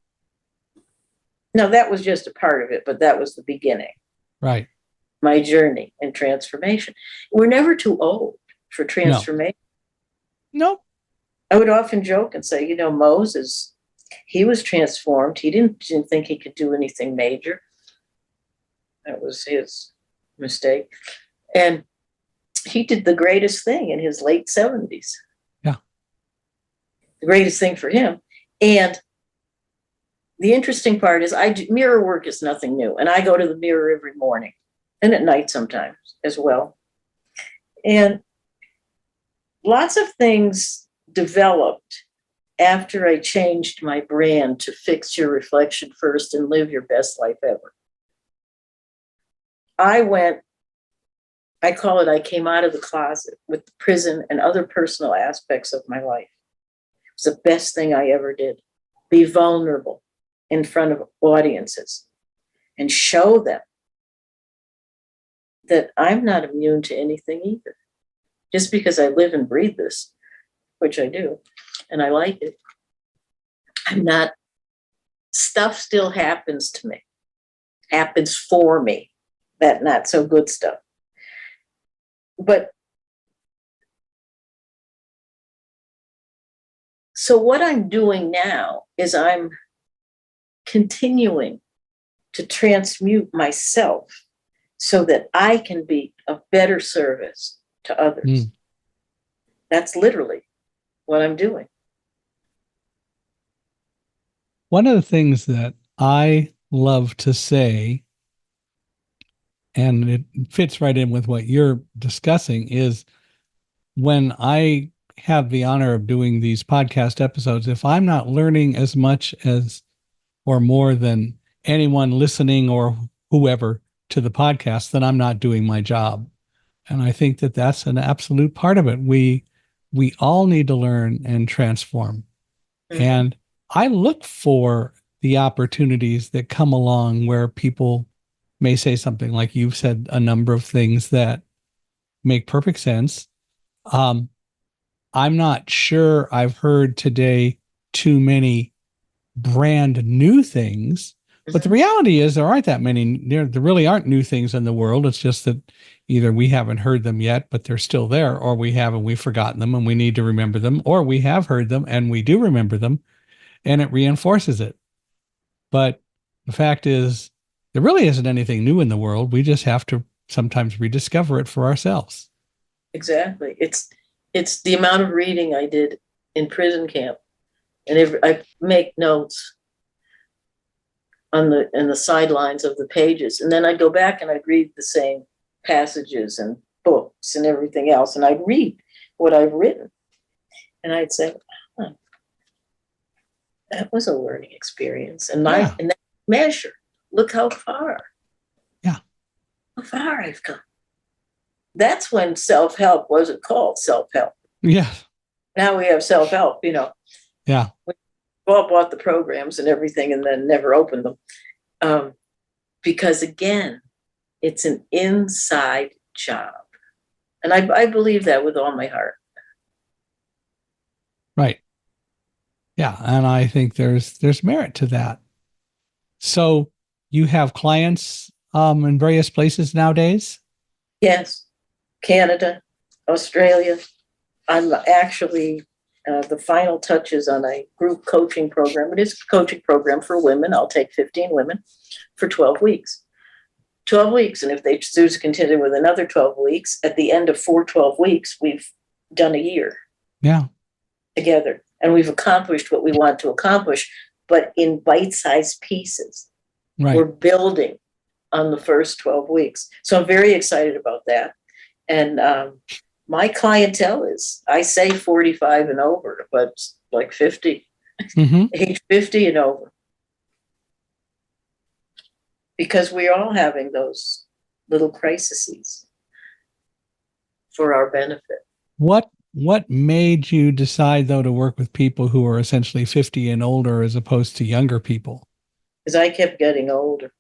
Now, that was just a part of it, but that was the beginning. Right. My journey in transformation. We're never too old for transformation. No. I would often joke and say, you know, Moses, he was transformed. He didn't think he could do anything major. That was his mistake. And he did the greatest thing in his late 70s. Yeah. The greatest thing for him. And the interesting part is mirror work is nothing new. And I go to the mirror every morning and at night sometimes as well. And lots of things developed after I changed my brand to fix your reflection first and live your best life ever. I call it, I came out of the closet with the prison and other personal aspects of my life. It was the best thing I ever did. Be vulnerable in front of audiences and show them that I'm not immune to anything either. Just because I live and breathe this, which I do, and I like it, I'm not, stuff still happens to me, happens for me, that not so good stuff. But so what I'm doing now is I'm continuing to transmute myself so that I can be of better service to others. That's literally what I'm doing. One of the things that I love to say, and it fits right in with what you're discussing, is when I have the honor of doing these podcast episodes, if I'm not learning as much as or more than anyone listening or whoever to the podcast, then I'm not doing my job. And I think that that's an absolute part of it. We all need to learn and transform. Mm-hmm. And I look for the opportunities that come along where people may say something like you've said a number of things that make perfect sense. I'm not sure I've heard today too many brand new things, but the reality is there aren't that many. There really aren't new things in the world. It's just that either we haven't heard them yet, but they're still there, or we have and we've forgotten them and we need to remember them, or we have heard them and we do remember them and it reinforces it. But the fact is, there really isn't anything new in the world. We just have to sometimes rediscover it for ourselves. Exactly. It's the amount of reading I did in prison camp. And I make notes on the sidelines of the pages. And then I'd go back and I'd read the same passages and books and everything else. And I'd read what I've written. And I'd say, that was a learning experience. And and that measure, look how far. Yeah. How far I've come. That's when self-help wasn't called self-help. Yeah. Now we have self-help, you know. Yeah. We all bought the programs and everything and then never opened them. Because again, it's an inside job. And I believe that with all my heart. Right. Yeah. And I think there's merit to that. So you have clients in various places nowadays? Yes, Canada, Australia. I'm actually the final touches on a group coaching program. It is a coaching program for women. I'll take 15 women for 12 weeks. 12 weeks. And if they choose to continue with another 12 weeks, at the end of 12 weeks, we've done a year. Yeah. Together. And we've accomplished what we want to accomplish, but in bite-sized pieces. Right. We're building on the first 12 weeks. So I'm very excited about that. And my clientele is, I say 45 and over, but like 50, age 50 and over. Because we're all having those little crises for our benefit. What made you decide, though, to work with people who are essentially 50 and older as opposed to younger people? Because I kept getting older.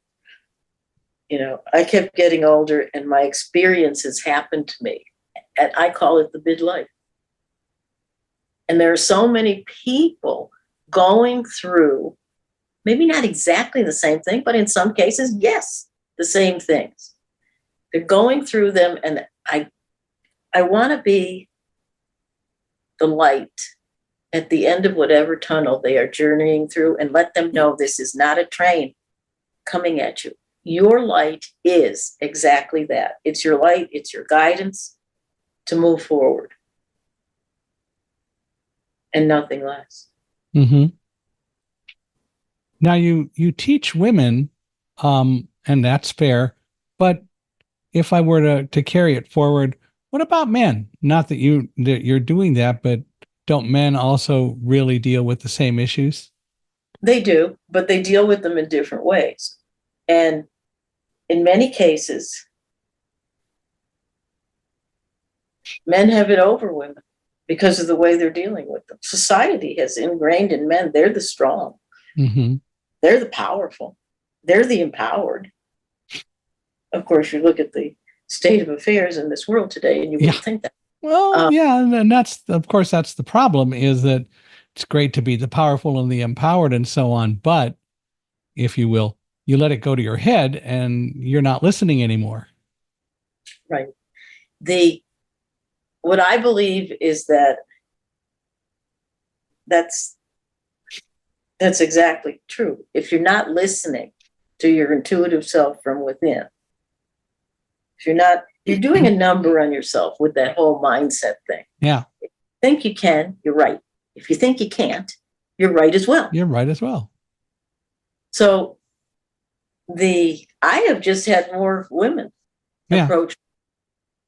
I kept getting older and my experiences happened to me. And I call it the midlife. And there are so many people going through, maybe not exactly the same thing, but in some cases, yes, the same things. They're going through them, and I want to be the light at the end of whatever tunnel they are journeying through and let them know this is not a train coming at you. Your light is exactly that. It's your light. It's your guidance to move forward and nothing less. Mm-hmm. Now you teach women, and that's fair. But if I were to carry it forward, what about men? Not that you're doing that, but don't men also really deal with the same issues? They do, but they deal with them in different ways. And in many cases, men have it over women because of the way they're dealing with them. Society has ingrained in men, they're the strong. Mm-hmm. They're the powerful. They're the empowered. Of course, you look at the state of affairs in this world today and you wouldn't think that. Well, yeah, and that's, of course, that's the problem, is that it's great to be the powerful and the empowered and so on, but if you will, you let it go to your head and you're not listening anymore. Right. What I believe is that's exactly true. If you're not listening to your intuitive self from within, you're doing a number on yourself with that whole mindset thing. Yeah. If you think you can, you're right. If you think you can't, you're right as well. You're right as well. So I have just had more women approach.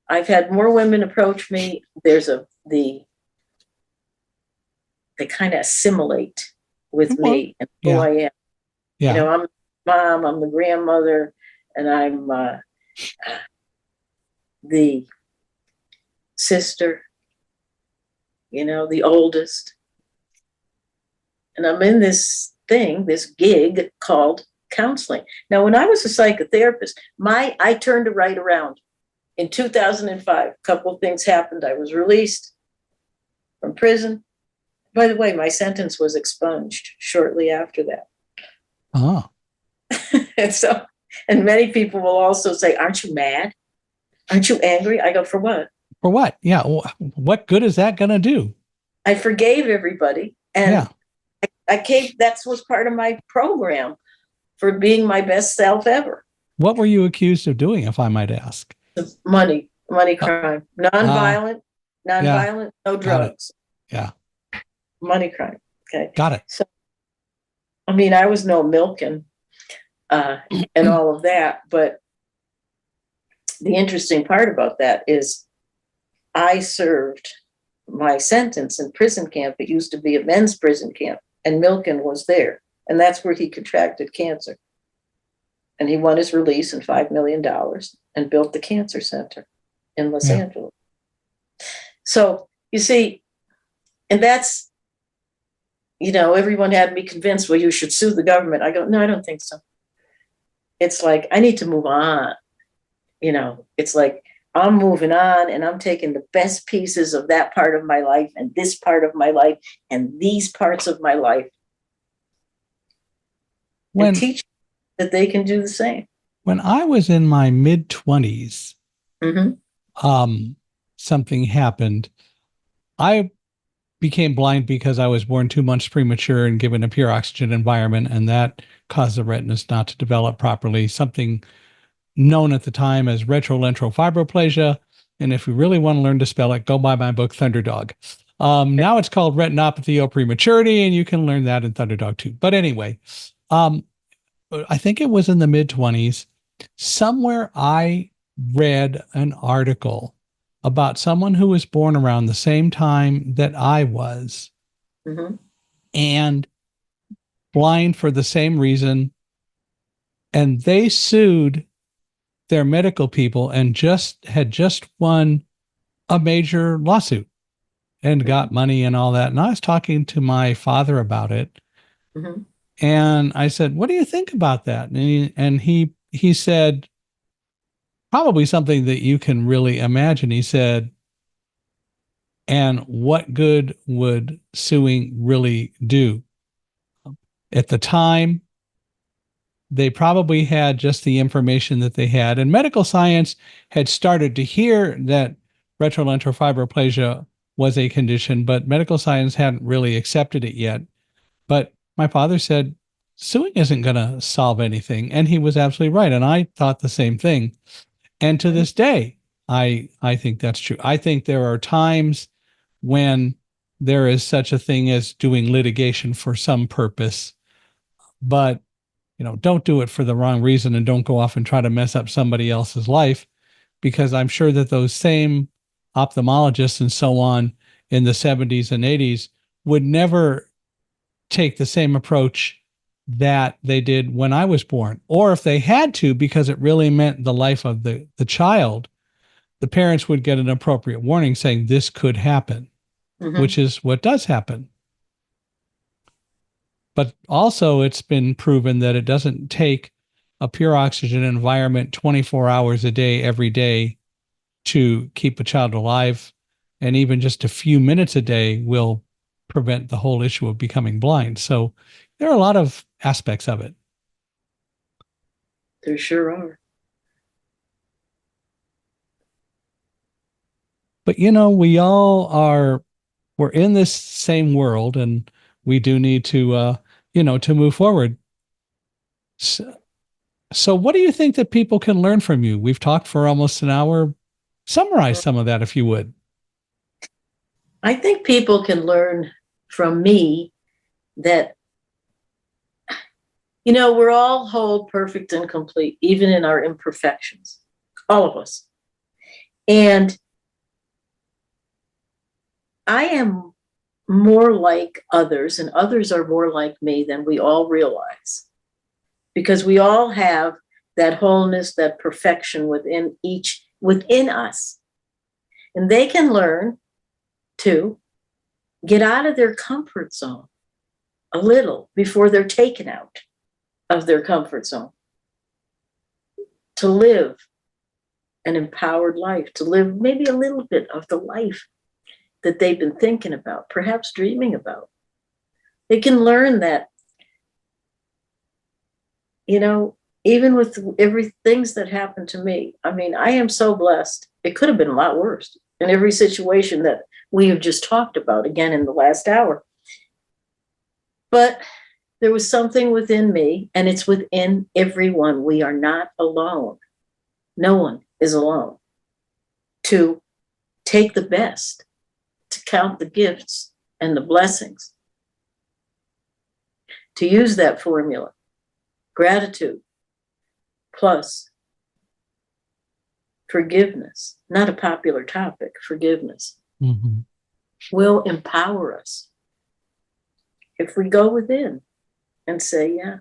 I've had more women approach me. They kind of assimilate with me and who I am. Yeah. I'm mom, I'm the grandmother, and I'm the sister, the oldest. And I'm in this gig called counseling. Now, when I was a psychotherapist, I turned it right around. In 2005, a couple of things happened. I was released from prison. By the way, my sentence was expunged shortly after that. Oh. And many people will also say, aren't you mad? Aren't you angry? I go, for what? For what? Yeah. What good is that going to do? I forgave everybody. And that was part of my program for being my best self ever. What were you accused of doing, if I might ask? Money crime, nonviolent, no drugs. Yeah. Money crime. Okay. Got it. So, I was no milking and all of that. But the interesting part about that is I served my sentence in prison camp. It used to be a men's prison camp, and Milken was there. And that's where he contracted cancer. And he won his release and $5 million and built the cancer center in Los Angeles. So you see, and that's, everyone had me convinced, well, you should sue the government. I go, no, I don't think so. It's like, I need to move on. It's like, I'm moving on and I'm taking the best pieces of that part of my life and this part of my life and these parts of my life and teach that they can do the same. When I was in my mid-20s, something happened. I became blind because I was born 2 months premature and given a pure oxygen environment, and that caused the retinas not to develop properly, something known at the time as retrolental fibroplasia. And if you really want to learn to spell it, go buy my book, Thunderdog. Now it's called retinopathy of prematurity, and you can learn that in Thunderdog too. But anyway, I think it was in the mid-20s. Somewhere I read an article about someone who was born around the same time that I was, and blind for the same reason. And they sued their medical people and had just won a major lawsuit and got money and all that. And I was talking to my father about it. And I said, what do you think about that? And he said, probably something that you can really imagine. He said, and what good would suing really do? At the time, they probably had just the information that they had. And medical science had started to hear that retrolental fibroplasia was a condition, but medical science hadn't really accepted it yet. But my father said, suing isn't going to solve anything. And he was absolutely right. And I thought the same thing. And to this day, I think that's true. I think there are times when there is such a thing as doing litigation for some purpose, but don't do it for the wrong reason, and don't go off and try to mess up somebody else's life, because I'm sure that those same ophthalmologists and so on in the 70s and 80s would never take the same approach that they did when I was born. Or if they had to, because it really meant the life of the child, the parents would get an appropriate warning saying this could happen, which is what does happen. But also it's been proven that it doesn't take a pure oxygen environment 24 hours a day, every day, to keep a child alive. And even just a few minutes a day will prevent the whole issue of becoming blind. So there are a lot of aspects of it. There sure are. But we're in this same world, and we do need to to move forward. So what do you think that people can learn from you? We've talked for almost an hour. Summarize some of that, if you would. I think people can learn from me that, we're all whole, perfect, and complete, even in our imperfections, all of us. And I am more like others, and others are more like me than we all realize, because we all have that wholeness, that perfection within us. And they can learn to get out of their comfort zone a little before they're taken out of their comfort zone, to live an empowered life, to live maybe a little bit of the life that they've been thinking about, perhaps dreaming about. They can learn that, even with things that happened to me, I am so blessed. It could have been a lot worse in every situation that we have just talked about again in the last hour. But there was something within me, and it's within everyone. We are not alone. No one is alone. To take the best, to count the gifts and the blessings, to use that formula, gratitude plus forgiveness, not a popular topic, forgiveness, will empower us if we go within and say, yeah.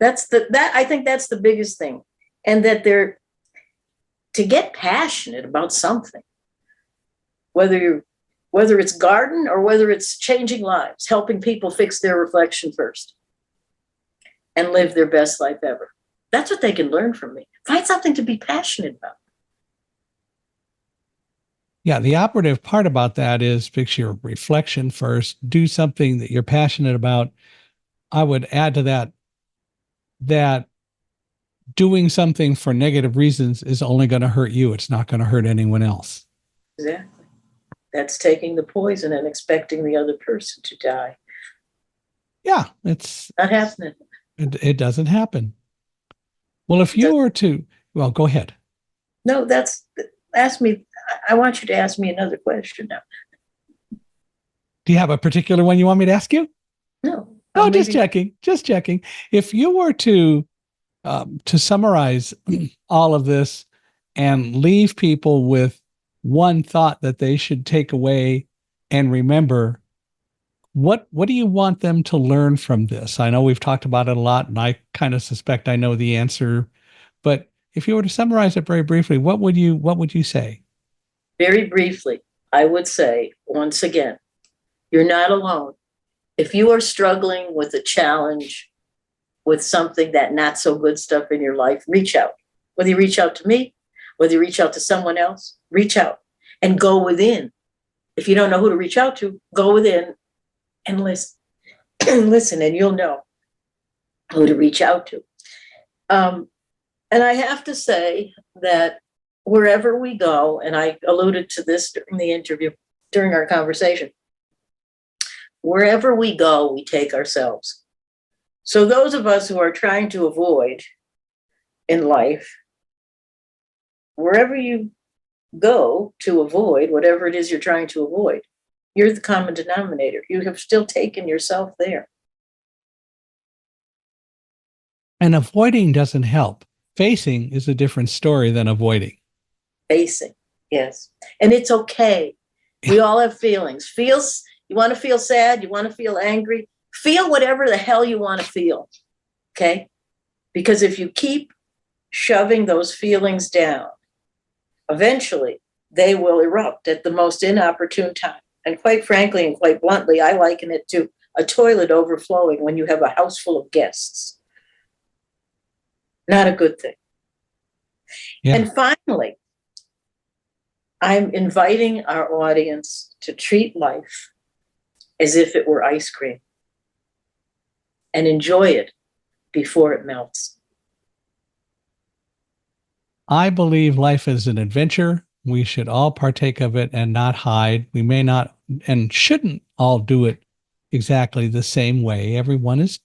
I think that's the biggest thing. And that to get passionate about something, whether you're whether it's garden or whether it's changing lives, helping people fix their reflection first and live their best life ever. That's what they can learn from me. Find something to be passionate about. Yeah, the operative part about that is fix your reflection first. Do something that you're passionate about. I would add to that doing something for negative reasons is only going to hurt you. It's not going to hurt anyone else. Exactly. That's taking the poison and expecting the other person to die. Yeah, it's not happening. It doesn't happen. Well, if you were to, well, go ahead. No, ask me. I want you to ask me another question now. Do you have a particular one you want me to ask you? No. Oh, just checking. If you were to summarize all of this and leave people with one thought that they should take away and remember, what do you want them to learn from this? I know we've talked about it a lot, and I kind of suspect I know the answer, but if you were to summarize it very briefly, what would you say? Very briefly, I would say, once again, you're not alone. If you are struggling with a challenge, with something, that not so good stuff in your life, reach out. Whether you reach out to me, whether you reach out to someone else, reach out and go within. If you don't know who to reach out to, go within and listen. Listen, and you'll know who to reach out to. And I have to say that wherever we go, and I alluded to this during the interview, during our conversation, wherever we go, we take ourselves. So those of us who are trying to avoid in life, wherever you go to avoid whatever it is you're trying to avoid, you're the common denominator. You have still taken yourself there. And avoiding doesn't help. Facing is a different story than avoiding. Facing, yes. And it's okay. We all have feelings. You want to feel sad, you want to feel angry, feel whatever the hell you want to feel, okay? Because if you keep shoving those feelings down, eventually they will erupt at the most inopportune time. And quite frankly and quite bluntly, I liken it to a toilet overflowing when you have a house full of guests. Not a good thing. Yeah. And finally, I'm inviting our audience to treat life as if it were ice cream and enjoy it before it melts. I believe life is an adventure. We should all partake of it and not hide. We may not and shouldn't all do it exactly the same way. Everyone has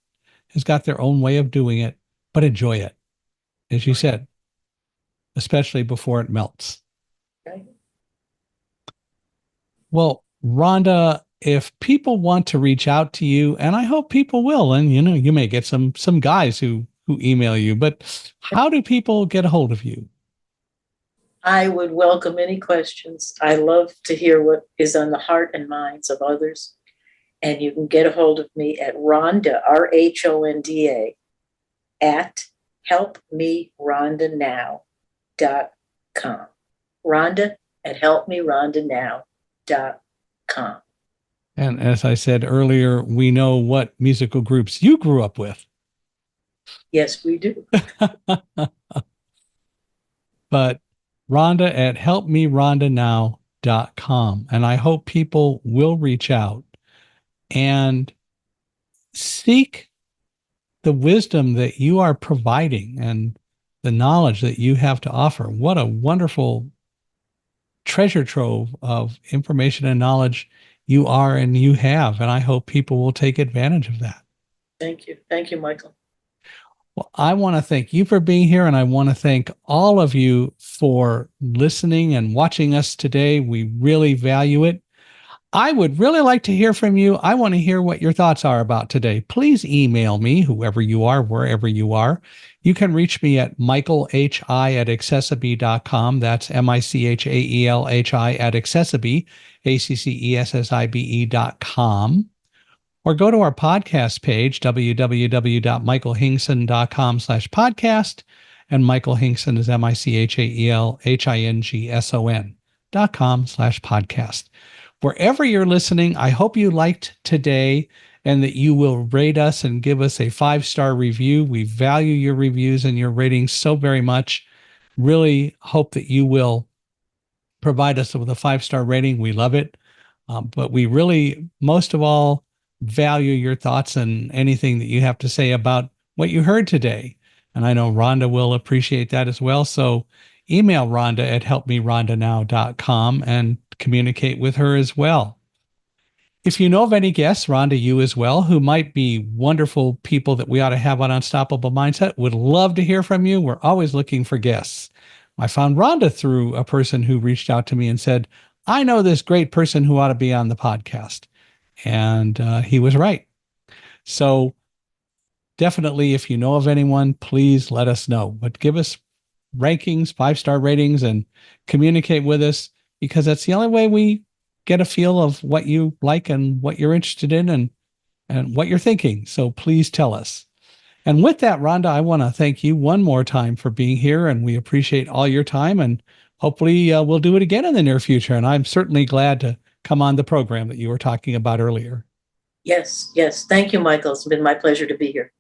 got their own way of doing it, but enjoy it, as you said, especially before it melts. Okay. Well, Rhonda, if people want to reach out to you, and I hope people will, and you may get some guys who email you, but how do people get a hold of you? I would welcome any questions. I love to hear what is on the heart and minds of others. And you can get a hold of me at Rhonda, RHONDA, at helpmerhondanow.com. Rhonda at helpmerhondanow.com. And as I said earlier, we know what musical groups you grew up with. Yes, we do. But Rhonda at helpmerhondanow.com. And I hope people will reach out and seek the wisdom that you are providing and the knowledge that you have to offer. What a wonderful treasure trove of information and knowledge you are and you have. And I hope people will take advantage of that. Thank you. Thank you, Michael. Well, I want to thank you for being here, and I want to thank all of you for listening and watching us today. We really value it. I would really like to hear from you. I want to hear what your thoughts are about today. Please email me, whoever you are, wherever you are. You can reach me at michaelhi@accessibe.com. That's michaelhi @accessibe.com. Or go to our podcast page, www.michaelhingson.com/podcast. And Michael Hingson is michaelhingson.com/podcast. Wherever you're listening, I hope you liked today and that you will rate us and give us a 5-star review. We value your reviews and your ratings so very much. Really hope that you will provide us with a 5-star rating. We love it. But we really, most of all, value your thoughts and anything that you have to say about what you heard today. And I know Rhonda will appreciate that as well. So email Rhonda at helpmerhondanow.com and communicate with her as well. If you know of any guests, Rhonda, you as well, who might be wonderful people that we ought to have on Unstoppable Mindset, would love to hear from you. We're always looking for guests. I found Rhonda through a person who reached out to me and said, I know this great person who ought to be on the podcast. And he was right. So definitely, if you know of anyone, please let us know. But give us rankings, 5-star ratings, and communicate with us, because that's the only way we get a feel of what you like and what you're interested in and what you're thinking. So please tell us. And with that, Rhonda, I want to thank you one more time for being here, and we appreciate all your time, and hopefully we'll do it again in the near future. And I'm certainly glad to come on the program that you were talking about earlier. Yes, yes. Thank you, Michael. It's been my pleasure to be here.